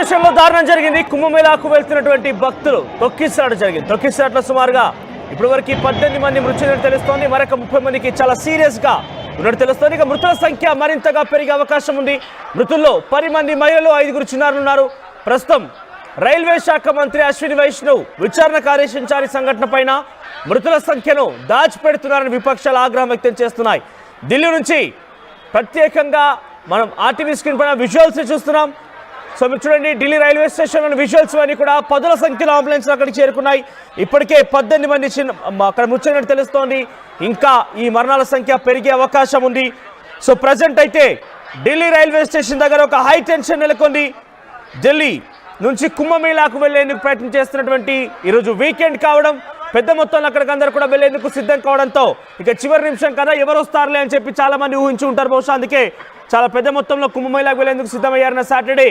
Station లో దారుణం జరిగింది. కుంభమేళాకు వెళ్తున్నటువంటి భక్తులు తొక్కిసలాట జరిగింది. తొక్కిసలాటలో సుమారుగా ఇప్పటి వరకు 18 మంది మృతి తెలుస్తోంది. మరొక 30 మందికి చాలా సీరియస్ గా ఉన్నట్టు తెలుస్తోంది. ఇక మృతుల సంఖ్య మరింతగా పెరిగే అవకాశం ఉంది. మృతుల్లో 10 మంది మహిళలు, 5 చిన్నారులు ఉన్నారు. ప్రస్తుతం రైల్వే శాఖ మంత్రి అశ్విని వైష్ణవ్ విచారణకు ఆదేశించారు. సంఘటన పైన మృతుల సంఖ్యను దాచిపెడుతున్నారని విపక్షాలు ఆగ్రహం వ్యక్తం చేస్తున్నాయి. ఢిల్లీ నుంచి ప్రత్యేకంగా మనం ఆర్టీవీ స్క్రీన్ పైన విజువల్స్ చూస్తున్నాం. సో మీరు చూడండి, ఢిల్లీ రైల్వే స్టేషన్లోని విజువల్స్ అన్ని కూడా 10ల సంఖ్యలో అంబులెన్స్ అక్కడికి చేరుకున్నాయి. ఇప్పటికే 18 మంది అక్కడ మృతి తెలుస్తోంది. ఇంకా ఈ మరణాల సంఖ్య పెరిగే అవకాశం ఉంది. సో ప్రజెంట్ అయితే ఢిల్లీ రైల్వే స్టేషన్ దగ్గర ఒక హై టెన్షన్ నెలకొంది. ఢిల్లీ నుంచి కుంభమేళాకు వెళ్లేందుకు ప్రయత్నం చేస్తున్నటువంటి ఈరోజు వీకెండ్ కావడం, పెద్ద మొత్తంలో అక్కడికి అందరూ కూడా వెళ్లేందుకు సిద్ధం కావడంతో ఇక చివరి నిమిషం కదా ఎవరు వస్తారులే అని చెప్పి చాలా మంది ఊహించి ఉంటారు బహుశా. అందుకే చాలా పెద్ద మొత్తంలో కుంభమేళాకు వెళ్లేందుకు సిద్ధమయ్యారన్న సాటర్డే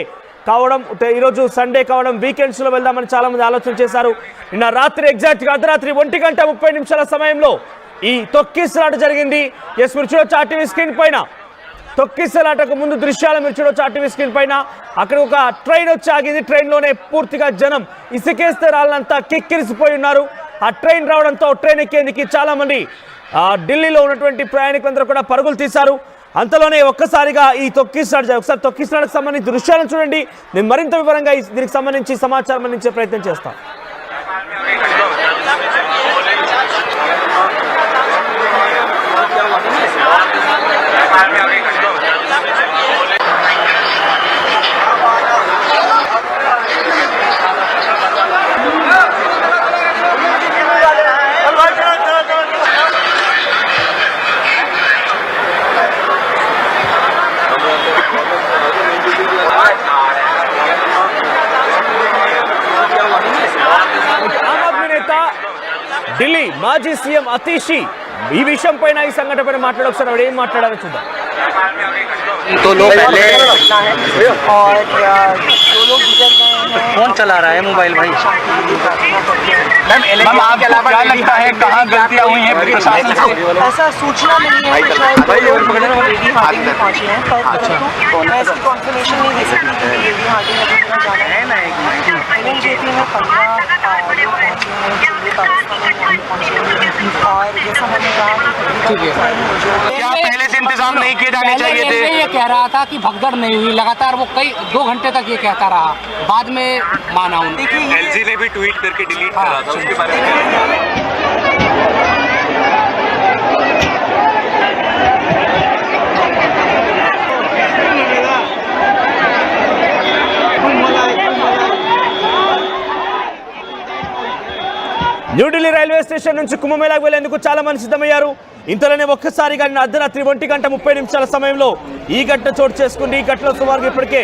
కావడం, ఈరోజు సండే కావడం, వీకెండ్స్లో వెళ్దామని చాలా మంది ఆలోచన చేశారు. నిన్న రాత్రి ఎగ్జాక్ట్గా అర్ధరాత్రి 1:30 సమయంలో ఈ తొక్కిసలాట జరిగింది. ఎస్, మీరు చూడొచ్చు ఆర్టీవీ స్క్రీన్ పైన తొక్కిసలాటకు ముందు దృశ్యాలు మీరు చూడొచ్చు ఆర్టీవీ స్క్రీన్ పైన. అక్కడ ఒక ట్రైన్ వచ్చి ఆగింది. ట్రైన్లోనే పూర్తిగా జనం ఇసుకేస్తే రాళ్ళంతా కిక్కిరిసిపోయి ఉన్నారు. ఆ ట్రైన్ రావడంతో ట్రైన్ ఎక్కేందుకు చాలా మంది ఢిల్లీలో ఉన్నటువంటి ప్రయాణికులందరూ కూడా పరుగులు తీశారు. అంతలోనే ఒక్కసారిగా ఈ ఒకసారి తొక్కిసలాటకు సంబంధించి దృశ్యాలను చూడండి. నేను మరింత వివరంగా దీనికి సంబంధించి సమాచారం అందించే ప్రయత్నం చేస్తాను. ఢిల్లీ మాజీ సీఎం అతీషి ఈ విషయం పైన, ఈ సంఘటన పైన మాట్లాడొకసారి ఆవిడ ఏం మాట్లాడారో చూద్దాం. फोन चला रहा है मोबाइल भाई। मैम आपको क्या लगता है कहाँ गलतियाँ हुई हैं प्रशासन से? ऐसा सूचना मिली है कि शायद लेडी हार्डिंग में पहुंची हैं, पर मैं इसकी कॉन्फर्मेशन नहीं दे सकती कि लेडी हार्डिंग में कितना जाना है। एलएनजेपी में 15 लोग पहुंचे हैं, और जैसा मैंने कहा क्या पहले से इंतजाम नहीं किए जाने चाहिए थे? ये कह रहा था कि भगदड़ नहीं हुई, लगातार वो 2 घंटे तक ये कहता रहा, बाद में माना उन्होंने। एलजी ने भी ट्वीट करके डिलीट करा था, उसके बारे में న్యూఢిల్లీ రైల్వే స్టేషన్ నుంచి కుంభమేళాకు వెళ్లేందుకు చాలా మంది సిద్ధమయ్యారు. ఇంతలోనే ఒక్కసారిగా అర్ధరాత్రి 1:30 సమయంలో ఈ ఘటన చోటు చేసుకుంది. ఈ ఘటనలో సుమారుగా ఇప్పటికే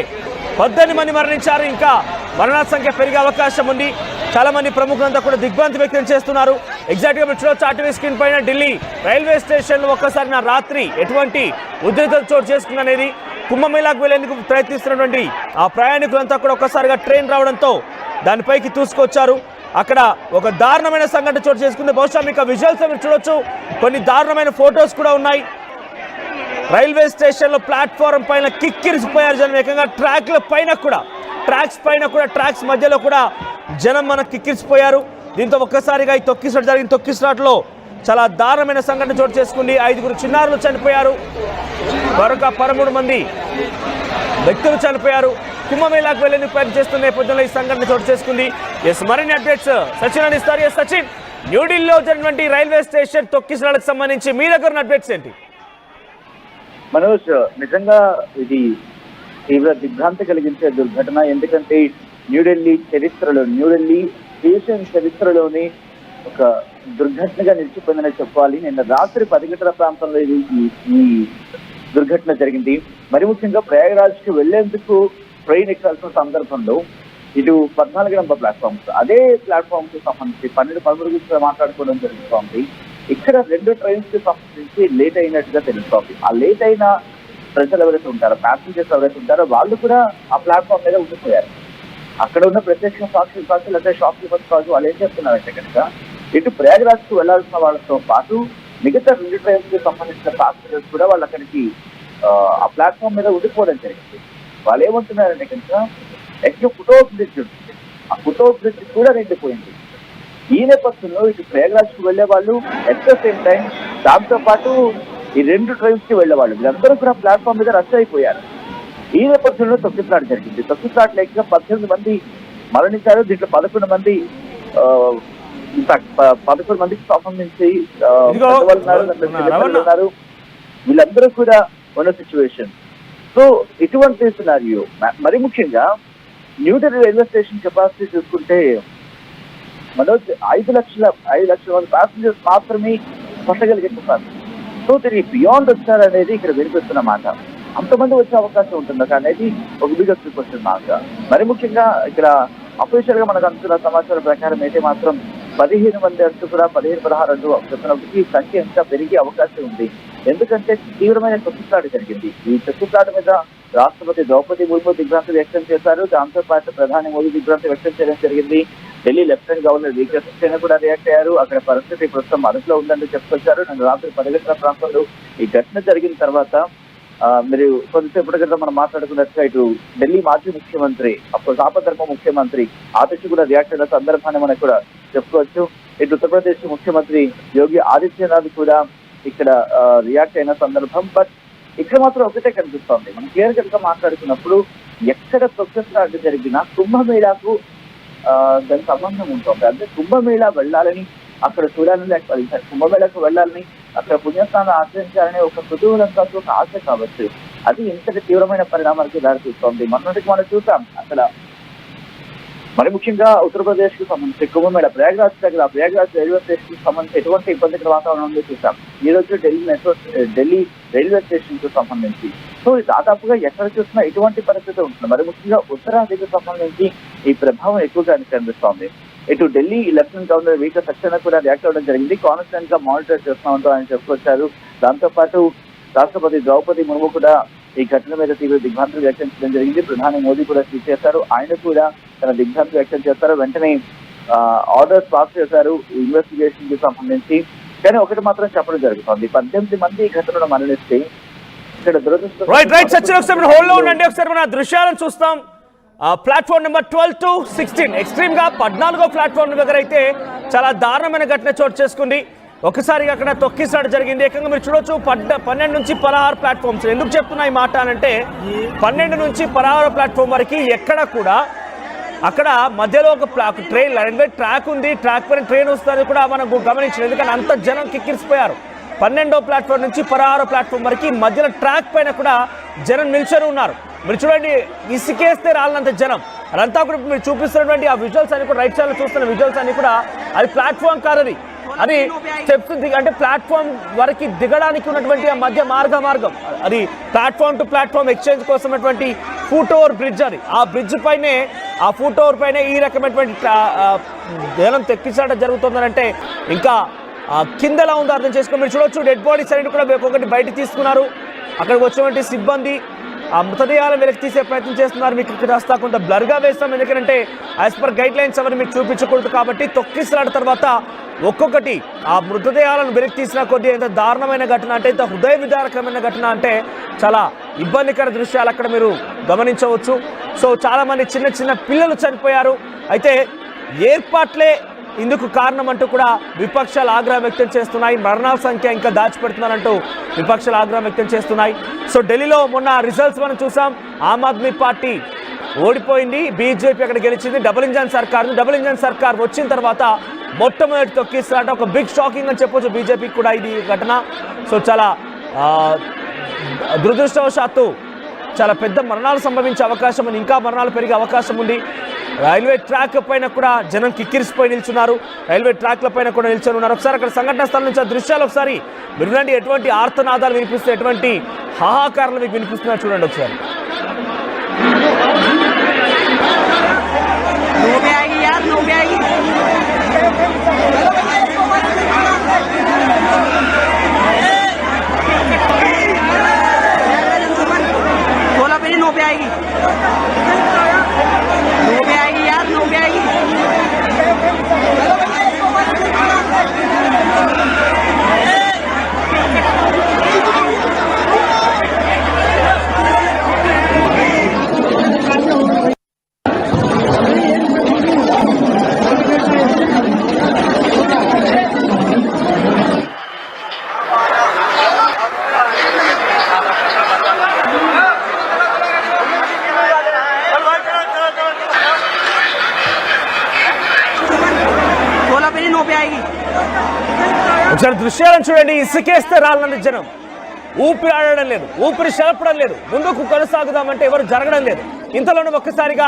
18 మంది మరణించారు. ఇంకా మరణాల సంఖ్య పెరిగే అవకాశం ఉంది. చాలా మంది ప్రముఖులంతా కూడా దిగ్భ్రాంతి వ్యక్తం చేస్తున్నారు. ఎగ్జాక్ట్గా మీరు చూడొచ్చు ఆర్టీవీ స్క్రీన్ పైన ఢిల్లీ రైల్వే స్టేషన్లో ఒక్కసారి రాత్రి ఎటువంటి ఉద్రిక్తత చోటు చేసుకుంది అనేది. కుంభమేళాకు వెళ్లేందుకు ప్రయత్నిస్తున్నటువంటి ఆ ప్రయాణికులంతా కూడా ఒక్కసారిగా ట్రైన్ రావడంతో దానిపైకి దూసుకొచ్చారు. అక్కడ ఒక దారుణమైన సంఘటన చోటు చేసుకుంది. బహుశా మీకు విజువల్స్ మీరు చూడొచ్చు, కొన్ని దారుణమైన ఫొటోస్ కూడా ఉన్నాయి. రైల్వే స్టేషన్లో ప్లాట్ఫారం పైన కిక్కిరిసిపోయారు జనం. ఏకంగా ట్రాక్స్ పైన కూడా ట్రాక్స్ మధ్యలో కూడా జనం మనకు కిక్కిరిసిపోయారు. దీంతో ఒక్కసారిగా ఈ తొక్కిసలాట జరిగిన తొక్కిసలాటలో చాలా దారుణమైన సంఘటన చోటు చేసుకుంది. 5 చిన్నారులు చనిపోయారు, మరొక 13 మంది వ్యక్తులు చనిపోయారు. కుంభమేళాకు వెళ్లేందుకు ప్రయత్నం చేస్తున్న నేపథ్యంలో ఈ సంఘటన చోటు చేసుకుంది. ఎస్, మరిన్ని అప్డేట్స్ సచిన్ అందిస్తారు. ఎస్ సచిన్, న్యూఢిల్లీలో జరిగినటువంటి రైల్వే స్టేషన్ తొక్కిసలాటకు సంబంధించి మీ దగ్గర అప్డేట్స్ ఏంటి? మనోజ్, నిజంగా ఇది తీవ్ర దిగ్భ్రాంతి కలిగించే దుర్ఘటన. ఎందుకంటే న్యూఢిల్లీ స్టేషన్ చరిత్రలోని ఒక దుర్ఘటనగా నిలిచిపోయిందని చెప్పాలి. నిన్న రాత్రి 10 గంటల ప్రాంతంలో ఈ దుర్ఘటన జరిగింది. మరి ముఖ్యంగా ప్రయాగరాజ్కి వెళ్లేందుకు ట్రైన్ ఎక్కాల్సిన సందర్భంలో ఇటు 14 నంబర్ ప్లాట్ఫామ్స్, అదే ప్లాట్ఫామ్ కి సంబంధించి 12-13 గురించి మాట్లాడుకోవడం జరుగుతోంది. ఇక్కడ 2 ట్రైన్స్ కి సంబంధించి లేట్ అయినట్టుగా తెలుస్తోంది. ఆ లేట్ అయిన ప్రజలు ఎవరైతే ఉంటారో, ప్యాసింజర్స్ ఎవరైతే ఉంటారో వాళ్ళు కూడా ఆ ప్లాట్ఫామ్ మీద ఉండిపోయారు. అక్కడ ఉన్న ప్రత్యక్ష సాక్షులు అంటే షాప్ కీపర్స్ కాదు, వాళ్ళు ఏం చెప్తున్నారంటే కనుక ఇటు ప్రయాగరాజ్కు వెళ్లాల్సిన వాళ్ళతో పాటు మిగతా 2 ట్రైన్స్ కి సంబంధించిన ప్యాసింజర్స్ కూడా వాళ్ళు అక్కడికి ఆ ప్లాట్ఫామ్ మీద ఉండిపోవడం జరిగింది. వాళ్ళు ఏమంటున్నారంటే కనుక ఎక్కువ ఫుట్ఓవర్ బ్రిడ్జ్ ఉంటుంది, ఆ ఫుట్ఓవర్ బ్రిడ్జ్ కూడా నిండిపోయింది. ఈ నేపథ్యంలో ఇటు ప్రయాగ్రాజ్ కు వెళ్లే వాళ్ళు ఎట్ ద సేమ్ టైం దాంతో పాటు ఈ 2 ట్రైన్స్ కి వెళ్లేవాళ్ళు వీళ్ళందరూ కూడా ప్లాట్ఫామ్ మీద రష్ అయిపోయారు. ఈ నేపథ్యంలో తొక్కిసలాట జరిగింది. తొక్కిసలాట లేక 18 మంది మరణించారు. దీంట్లో 11 మంది 11 మందికి సంబంధించి ఉన్నారు. వీళ్ళందరూ కూడా ఉన్న సిచ్యువేషన్. సో ఇటువంటి సినారియో మరి ముఖ్యంగా న్యూఢిల్లీ రైల్వే స్టేషన్ కెపాసిటీ చూసుకుంటే మనోజ్ 5 లక్షల మంది ప్యాసింజర్స్ మాత్రమే పట్టగలిగే కెపాసిటీ. సో దీనికి బియాండ్ వచ్చారనేది ఇక్కడ వినిపిస్తున్న మాట. అంతమంది వచ్చే అవకాశం ఉంటుందా అనేది ఒక బిగ్గెస్ట్ క్వశ్చన్ మార్క్. మరి ముఖ్యంగా ఇక్కడ అఫీషియల్ గా మనకు అందుతున్న సమాచారం ప్రకారం అయితే మాత్రం 15 మంది అంటూ కూడా 15-16 అంటూ చెప్తున్నప్పటికీ సంఖ్య ఇంకా పెరిగే అవకాశం ఉంది. ఎందుకంటే తీవ్రమైన తొక్కిసలాట జరిగింది. ఈ తొక్కిసలాట మీద రాష్ట్రపతి ద్రౌపది ముర్ము దిగ్భ్రాంతి వ్యక్తం చేశారు. దాంతో పాటు ప్రధాని మోదీ దిగ్భ్రాంతి వ్యక్తం చేయడం జరిగింది. ఢిల్లీ లెఫ్టినెంట్ గవర్నర్ వీకే సక్సేనా కూడా రియాక్ట్ అయ్యారు. అక్కడ పరిస్థితి ప్రస్తుతం అదుపులో ఉందని చెప్పుకొచ్చారు. నేను రాత్రి 10 గంటల ప్రాంతంలో ఈ ఘటన జరిగిన తర్వాత మీరు కొద్దిసేపటి క్రితం మనం మాట్లాడుకున్నట్టుగా ఇటు ఢిల్లీ మాజీ ముఖ్యమంత్రి అప్పుడు ఆపధర్మ ముఖ్యమంత్రి ఆదిత్య కూడా రియాక్ట్ అయిన సందర్భాన్ని మనకు కూడా చెప్పుకోవచ్చు. ఇటు ఉత్తరప్రదేశ్ ముఖ్యమంత్రి యోగి ఆదిత్యనాథ్ కూడా ఇక్కడ రియాక్ట్ అయిన సందర్భం. బట్ ఇక్కడ మాత్రం ఒకటే కనిపిస్తోంది. మనం క్లియర్ కట్ గా మాట్లాడుకున్నప్పుడు ఎక్కడ తొక్కిసలాట జరిగినా కుంభమేళాకు దాని సంబంధం ఉంటుంది. అంటే కుంభమేళా వెళ్ళాలని అక్కడ చూడాలని కుంభమేళాకు వెళ్ళాలని అక్కడ పుణ్యస్థానం ఆచరించాలనే ఒక కుతూహలంతో ఒక ఆశ కావచ్చు. అది ఇంతటి తీవ్రమైన పరిణామాలకు దారితీస్తోంది. మొన్నటికి మనం చూసాం అక్కడ మరి ముఖ్యంగా ఉత్తరప్రదేశ్ కు సంబంధించి కుంభమేళ ప్రయాగ్రాజ్ దగ్గర ప్రయాగ్రాజ్ రైల్వే స్టేషన్ కు సంబంధించి ఎటువంటి ఇబ్బందికర వాతావరణంలో చూసాం. ఈ రోజు ఢిల్లీ రైల్వే స్టేషన్ కు సంబంధించి సో దాదాపుగా ఎక్కడ చూసినా ఇటువంటి పరిస్థితి ఉంటుంది. మరి ముఖ్యంగా ఉత్తరాదికి సంబంధించి ఈ ప్రభావం ఎక్కువగా కనిపిస్తోంది. ఇటు ఢిల్లీ లెఫ్టినెంట్ గవర్నర్ వీకే సక్సేనా కూడా రియాక్ట్ అవ్వడం జరిగింది. కాన్స్టెంట్ గా మానిటర్ చేస్తామంటూ ఆయన చెప్పుకొచ్చారు. దాంతో పాటు రాష్ట్రపతి ద్రౌపది ముర్ము కూడా ఈ ఘటన మీద తీవ్ర దిగ్భ్రాంతి వ్యక్తం చేయడం జరిగింది. ప్రధాని మోదీ కూడా ట్వీట్ చేశారు. ఆయన కూడా తన దిగ్భ్రాంతి వ్యక్తం చేస్తారు. వెంటనే ఆర్డర్స్ పాస్ చేశారు ఇన్వెస్టిగేషన్ కి సంబంధించి. కానీ ఒకటి మాత్రం చెప్పడం జరుగుతుంది, 18 మంది ఈ ఘటనలో మరణిస్తే ఇక్కడ దురదృష్టం. హోల్డ్ లో ఉండండి, ఒకసారి మన దృశ్యాలను చూస్తాం. ప్లాట్ఫామ్ నెంబర్ 12 to 16 ఎక్స్ట్రీమ్ గా 14వ ప్లాట్ఫామ్ దగ్గర అయితే చాలా దారుణమైన ఘటన చోటు చేసుకుంది. ఒకసారిగా అక్కడ తొక్కిసలాట జరిగింది. ఏకంగా మీరు చూడొచ్చు 12 నుంచి 16 ప్లాట్ఫామ్స్. ఎందుకు చెప్తున్నా ఈ మాట అంటే 12 నుంచి 16 ప్లాట్ఫామ్ వరకు ఎక్కడ కూడా అక్కడ మధ్యలో ఒక ట్రైన్ రైల్వే ట్రాక్ ఉంది. ట్రాక్ పైన ట్రైన్ వస్తుంది కూడా మనం గమనించారు. ఎందుకంటే అంత జనం కిక్కిరిసిపోయారు. 12వ ప్లాట్ఫామ్ నుంచి 16 ప్లాట్ఫామ్ వరకు మధ్యలో ట్రాక్ పైన కూడా జనం నిల్చొని ఉన్నారు. మీరు చూడండి, ఇసుకేస్తే రాలంత జనం. అదంతా కూడా మీరు చూపిస్తున్నటువంటి ఆ విజువల్స్ అన్ని కూడా రైట్ సైడ్ లో చూస్తున్న విజువల్స్ అన్ని కూడా అది ప్లాట్ఫామ్ కాదు, అది స్టెప్స్ అంటే ప్లాట్ఫామ్ వరకు దిగడానికి ఉన్నటువంటి ఆ మధ్య మార్గం అది ప్లాట్ఫామ్ టు ప్లాట్ఫామ్ ఎక్స్చేంజ్ కోసం ఫుట్ ఓవర్ బ్రిడ్జ్. అది ఆ బ్రిడ్జ్ పైనే ఆ ఫుట్ ఓవర్ పైన ఈ రకమైనటువంటి జనం తెక్కిసాట జరుగుతుందనంటే ఇంకా కిందలా ఉందో అర్థం చేసుకుని మీరు చూడొచ్చు. డెడ్ బాడీస్ అనేది కూడా ఒక్కొక్కటి బయట తీసుకున్నారు. అక్కడికి వచ్చినటువంటి సిబ్బంది ఆ మృతదేహాలను వెనక్కి తీసే ప్రయత్నం చేస్తున్నారు. మీకు ఇక్కడ రాస్తా కొంత బ్లర్గా వేస్తాం, ఎందుకంటే యాజ్ పర్ గైడ్ లైన్స్ అవన్నీ మీకు చూపించకూడదు కాబట్టి. తొక్కిసలాట తర్వాత ఒక్కొక్కటి ఆ మృతదేహాలను వెనక్కి తీసిన కొద్దీ ఎంత దారుణమైన ఘటన అంటే, ఎంత హృదయ విదారకమైన ఘటన అంటే చాలా ఇబ్బందికర దృశ్యాలు అక్కడ మీరు గమనించవచ్చు. సో చాలామంది చిన్న పిల్లలు చనిపోయారు. అయితే ఏర్పాట్లే ఇందుకు కారణం అంటూ కూడా విపక్షాలు ఆగ్రహం వ్యక్తం చేస్తున్నాయి. మరణాల సంఖ్య ఇంకా దాచిపెడుతున్నారంటూ విపక్షాలు ఆగ్రహం వ్యక్తం చేస్తున్నాయి. సో ఢిల్లీలో మొన్న రిజల్ట్స్ మనం చూసాం. ఆమ్ ఆద్మీ పార్టీ ఓడిపోయింది, బీజేపీ అక్కడ గెలిచింది. డబుల్ ఇంజన్ సర్కార్ వచ్చిన తర్వాత మొట్టమొదటి తొక్కిసలాట ఒక బిగ్ షాకింగ్ అని చెప్పొచ్చు బీజేపీకి కూడా ఇది ఘటన. సో చాలా దురదృష్టవశాత్తు చాలా పెద్ద మరణాలు సంభవించే అవకాశం ఉంది, ఇంకా మరణాలు పెరిగే అవకాశం ఉంది. రైల్వే ట్రాక్ పైన కూడా జనం కిక్కిరిసిపోయి నిల్చున్నారు. రైల్వే ట్రాక్ల పైన కూడా నిల్చొని ఉన్నారు. ఒకసారి అక్కడ సంఘటన స్థలం నుంచి ఆ దృశ్యాలు ఒకసారి వినండి. ఎటువంటి ఆర్తనాదాలు వినిపిస్తాయి, ఎటువంటి హాహాకారాలు మీకు వినిపిస్తున్నాయి చూడండి ఒకసారి. 9 पे आएगी। ఒకసారి దృశ్యాలను చూడండి. ఇసుకేస్తే రాళ్ళని జనం, ఊపిరి ఆడడం లేదు, ఊపిరి చెలపడం లేదు, ముందుకు కొనసాగుదామంటే ఎవరు జరగడం లేదు. ఇంతలోనే ఒక్కసారిగా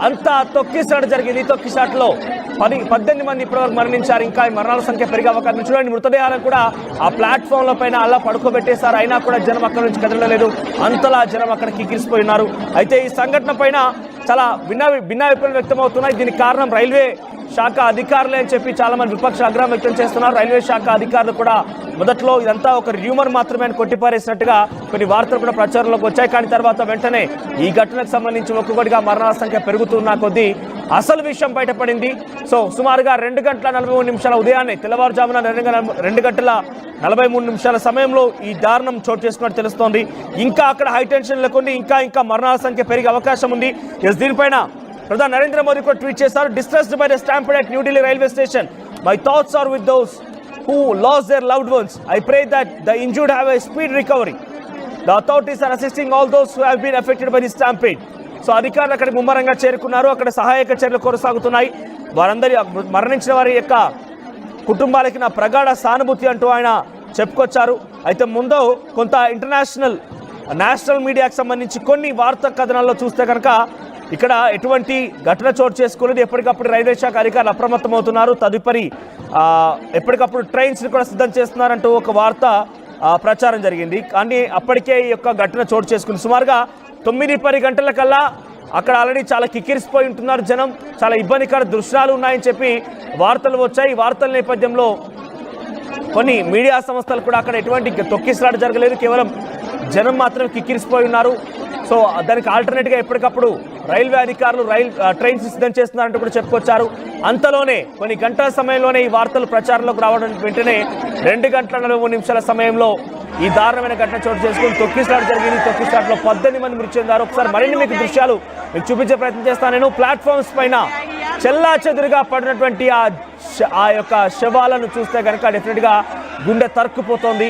అంతా తొక్కిసాట జరిగింది. తొక్కిసాటలో 18 మంది ఇప్పటివరకు మరణించారు. ఇంకా ఈ మరణాల సంఖ్య పెరిగే అవకాశం. చూడండి, మృతదేహాలను కూడా ఆ ప్లాట్ఫామ్ల పైన అలా పడుకోబెట్టేశారు. అయినా కూడా జనం అక్కడి నుంచి కదలలేదు. అంతలా జనం అక్కడ కిక్కిరిసిపోయి ఉన్నారు. అయితే ఈ సంఘటన పైన చాలా భిన్నాభిప్రాయాలు వ్యక్తమవుతున్నాయి. దీనికి కారణం రైల్వే శాఖ అధికారులే అని చెప్పి చాలా మంది విపక్ష ఆగ్రహం వ్యక్తం చేస్తున్నారు. రైల్వే శాఖ అధికారులు కూడా మొదట్లో ఇదంతా ఒక రూమర్ మాత్రమే అని కొట్టిపారేసినట్టుగా కొన్ని వార్తలు కూడా ప్రచారంలోకి వచ్చాయి. కానీ తర్వాత వెంటనే ఈ ఘటనకు సంబంధించి ఒక్కొక్కటిగా మరణాల సంఖ్య పెరుగుతున్న కొద్దీ అసలు విషయం బయటపడింది. సో సుమారుగా 2 గంటల 43 నిమిషాల ఉదయాన్నే తెల్లవారుజామున 2 గంటల 43 నిమిషాల సమయంలో ఈ దారుణం చోటు చేసుకున్నట్టు తెలుస్తోంది. ఇంకా అక్కడ హైటెన్షన్ లేకుండా ఇంకా మరణాల సంఖ్య పెరిగే అవకాశం ఉంది. దీనిపైన ప్రధాని నరేంద్ర మోదీ కూడా ట్వీట్ చేశారు. Distressed by the stampede at New Delhi railway station. My thoughts are with those who lost their loved ones. I pray that the injured have a speed recovery. The authorities are assisting all those who have been affected by the stampede. So అధికారులు అక్కడికి ముమ్మరంగా చేరుకున్నారు. అక్కడ సహాయక చర్యలు కొనసాగుతున్నాయి. వారందరి మరణించిన వారి యొక్క కుటుంబాలకి నా ప్రగాఢ సానుభూతి అంటూ ఆయన చెప్పుకొచ్చారు. అయితే ముందు కొంత నేషనల్ మీడియాకు సంబంధించి కొన్ని వార్తా కథనాల్లో చూస్తే కనుక ఇక్కడ ఎటువంటి ఘటన చోటు చేసుకోలేదు. ఎప్పటికప్పుడు రైల్వే శాఖ అధికారులు అప్రమత్తమవుతున్నారు. తదుపరి ఎప్పటికప్పుడు ట్రైన్స్ని కూడా సిద్ధం చేస్తున్నారంటూ ఒక వార్త ప్రచారం జరిగింది. కానీ అప్పటికే ఈ యొక్క ఘటన చోటు చేసుకుంది. సుమారుగా 9-10 గంటల కల్లా అక్కడ ఆల్రెడీ చాలా కిక్కిరిసిపోయి ఉంటున్నారు జనం. చాలా ఇబ్బందికర దృశ్యాలు ఉన్నాయని చెప్పి వార్తలు వచ్చాయి. ఈ వార్తల నేపథ్యంలో కొన్ని మీడియా సంస్థలు కూడా అక్కడ ఎటువంటి తొక్కిసలాట జరగలేదు, కేవలం జనం మాత్రం కిక్కిరిసిపోయి ఉన్నారు. సో దానికి ఆల్టర్నేట్గా ఎప్పటికప్పుడు రైల్వే అధికారులు ట్రైన్స్ సిద్ధం చేస్తున్నారంటూ కూడా చెప్పుకొచ్చారు. అంతలోనే కొన్ని గంటల సమయంలోనే ఈ వార్తలు ప్రచారంలోకి రావడం వెంటనే 2 గంటల 43 నిమిషాల సమయంలో ఈ దారుణమైన ఘటన చోటు చేసుకుని తొక్కిసలాట జరిగింది. తొక్కిసలాటలో 18 మంది మృతి చెందారు. ఒకసారి మరిన్ని మీకు దృశ్యాలు మీకు చూపించే ప్రయత్నం చేస్తాను. నేను ప్లాట్ఫామ్స్ పైన చెల్లా చెదురుగా పడినటువంటి ఆ యొక్క శవాలను చూస్తే కనుక డెఫినెట్గా గుండె తరుక్కుపోతోంది.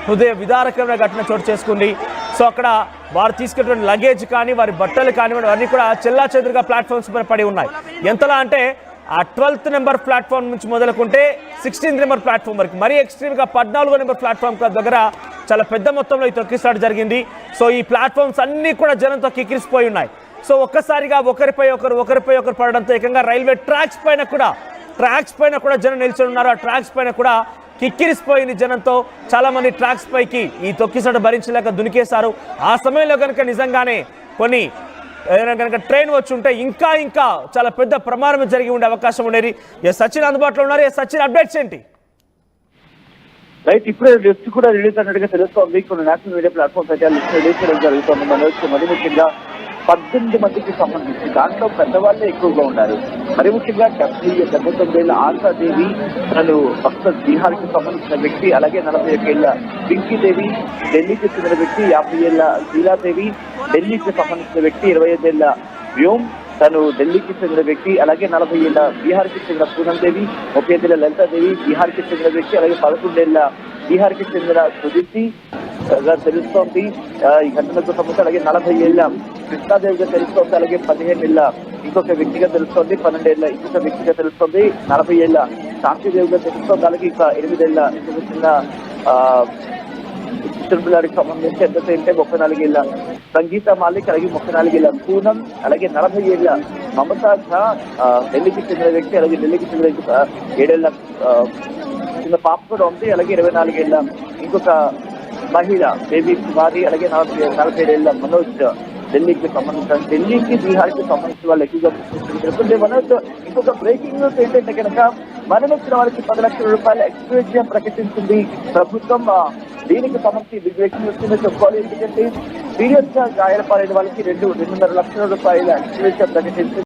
హృదయ విదారకమైన ఘటన చోటు చేసుకుంది. సో అక్కడ వారు తీసుకున్నటువంటి లగేజ్ కానీ వారి బట్టలు కానివ్వండి అన్నీ కూడా చెల్లా చెదురుగా ప్లాట్ఫామ్స్ పైన పడి ఉన్నాయి. ఎంతలా అంటే ఆ 12th నెంబర్ ప్లాట్ఫామ్ నుంచి మొదలుకుంటే 16th నెంబర్ ప్లాట్ఫామ్ వరకు, మరీ ఎక్స్ట్రీమ్గా 14వ నెంబర్ ప్లాట్ఫామ్ దగ్గర చాలా పెద్ద మొత్తంలో ఈ తొక్కిసలాట జరిగింది. సో ఈ ప్లాట్ఫామ్స్ అన్నీ కూడా జనంతో కిక్కిరిసిపోయి ఉన్నాయి. సో ఒక్కసారిగా ఒకరిపై ఒకరు పడడంతో ఏకంగా రైల్వే ట్రాక్స్ పైన కూడా జనం నిల్చొని ఉన్నారు. ఆ ట్రాక్స్ పైన కూడా కిక్కిరిసిపోయింది జనంతో. చాలా మంది ట్రాక్స్ పైకి ఈ తొక్కిసలాట భరించలేక దునికేశారు. ఆ సమయంలో కనుక నిజంగానే ఏదైనా కనుక ట్రైన్ వచ్చి ఉంటే ఇంకా చాలా పెద్ద ప్రమాదం జరిగి ఉండే అవకాశం ఉండేది. సచిన్ అందుబాటులో ఉన్నారు. సచిన్, అప్డేట్స్ ఏంటి? రైట్, ఇప్పుడే లిస్ట్ కూడా రిలీజ్ అయినట్టుగా తెలుస్తోంది. కొన్ని నేషనల్ మీడియా ప్లాట్ఫామ్స్ అయితే లిస్ట్ రిలీజ్ చేయడం జరుగుతుంది. మరి ముఖ్యంగా 18 మందికి సంబంధించి దాంట్లో పెద్దవాళ్ళే ఎక్కువగా ఉన్నారు. మరి ముఖ్యంగా 79 ఏళ్ల ఆశాదేవి, తను భక్త బీహార్కి సంబంధించిన వ్యక్తి. అలాగే 41 ఏళ్ల పింకీదేవి, ఢిల్లీకి చెందిన వ్యక్తి. 50 ఏళ్ల లీలాదేవి, ఢిల్లీకి సంబంధించిన వ్యక్తి. 25 ఏళ్ల వ్యోమ్, తను ఢిల్లీకి చెందిన వ్యక్తి. అలాగే 40 ఏళ్ల బీహార్కి చెందిన పూనందేవి, 35 ఏళ్ల లలితాదేవి, బీహార్కి చెందిన వ్యక్తి. అలాగే 11 ఏళ్ల బీహార్కి చెందిన సుజితి తెలుస్తోంది ఈ ఘటనకు సంబంధించి. అలాగే 40 ఏళ్ల కృష్ణాదేవిగా తెలుస్తోంది. అలాగే 15 ఏళ్ల ఇంకొక వ్యక్తిగా తెలుస్తోంది. 12 ఏళ్ల ఇంకొక వ్యక్తిగా తెలుస్తోంది. 40 ఏళ్ల శాంతిదేవిగా తెలుస్తోంది. అలాగే ఇంకా 8 ఏళ్ల ఇంకొక చిన్న పిల్లాడికి సంబంధించి ఎంత అంటే 34 ఏళ్ల సంగీత మాలిక్, అలాగే 34 ఏళ్ల పూనం, అలాగే 40 ఏళ్ల మమతా ఝా, ఢిల్లీకి చెందిన వ్యక్తి. అలాగే ఢిల్లీకి చెందిన 7 ఏళ్ల చిన్న పాప కూడా ఉంది. అలాగే 24 ఏళ్ల ఇంకొక మహిళ బేబీ కుమారి, అలాగే 47 ఏళ్ల మనోజ్, ఢిల్లీకి బీహార్కి సంబంధించిన వాళ్ళు ఎక్కువగా తెలుస్తుంది. మనోజ్, ఇంకొక బ్రేకింగ్ న్యూస్ ఏంటంటే కనుక మరణించిన వాళ్ళకి 10 లక్షల రూపాయల ఎక్స్గ్రేషియా ప్రకటించింది ప్రభుత్వం. దీనికి సంబంధించి బిగ్ బ్రేకింగ్ న్యూస్ చెప్పుకోవాలి. ఎందుకంటే సీరియస్ గా గాయాలపాలైన వాళ్ళకి 2.5 లక్షల రూపాయల ఎక్స్గ్రేషియా ప్రకటించింది.